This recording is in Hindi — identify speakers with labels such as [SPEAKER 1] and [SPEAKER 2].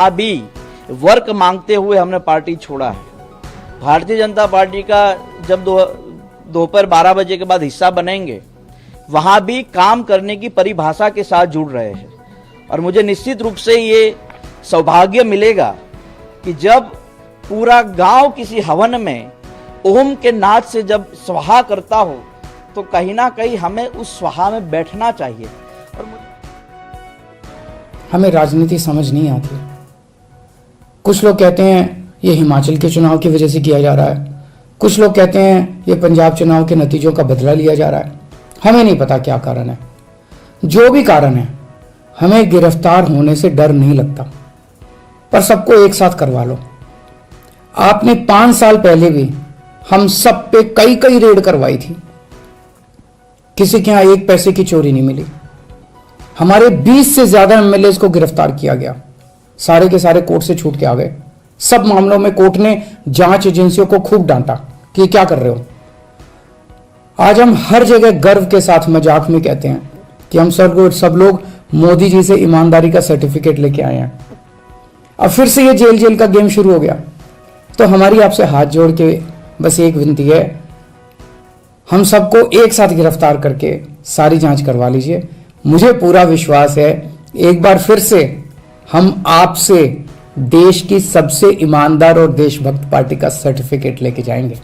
[SPEAKER 1] अभी वर्क मांगते हुए हमने पार्टी छोड़ा है। भारतीय जनता पार्टी का जब दोपहर 12 बजे के बाद हिस्सा बनेंगे, वहां भी काम करने की परिभाषा के साथ जुड़ रहे हैं। और मुझे निश्चित रूप से ये सौभाग्य मिलेगा कि जब पूरा गांव किसी हवन में ओम के नाद से जब स्वाहा करता हो, तो कहीं ना कहीं हमें उस स्वाहा में बैठना चाहिए। और
[SPEAKER 2] हमें राजनीति समझ नहीं आती। कुछ लोग कहते हैं ये हिमाचल के चुनाव की वजह से किया जा रहा है, कुछ लोग कहते हैं ये पंजाब चुनाव के नतीजों का बदला लिया जा रहा है। हमें नहीं पता क्या कारण है। जो भी कारण है, हमें गिरफ्तार होने से डर नहीं लगता, पर सबको एक साथ करवा लो। आपने 5 साल पहले भी हम सब पे कई कई रेड करवाई थी, किसी के यहां 1 पैसे की चोरी नहीं मिली। हमारे 20 से ज्यादा एमएलए को गिरफ्तार किया गया, सारे के सारे कोर्ट से छूट के आ गए। सब मामलों में कोर्ट ने जांच एजेंसियों को खूब डांटा कि क्या कर रहे हो। आज हम हर जगह गर्व के साथ मजाक में कहते हैं कि हम सब लोग मोदी जी से ईमानदारी का सर्टिफिकेट लेके आए हैं। अब फिर से ये जेल का गेम शुरू हो गया। तो हमारी आपसे हाथ जोड़ के बस एक विनती है, हम सबको एक साथ गिरफ्तार करके सारी जांच करवा लीजिए। मुझे पूरा विश्वास है एक बार फिर से हम आपसे देश की सबसे ईमानदार और देशभक्त पार्टी का सर्टिफिकेट लेके जाएंगे।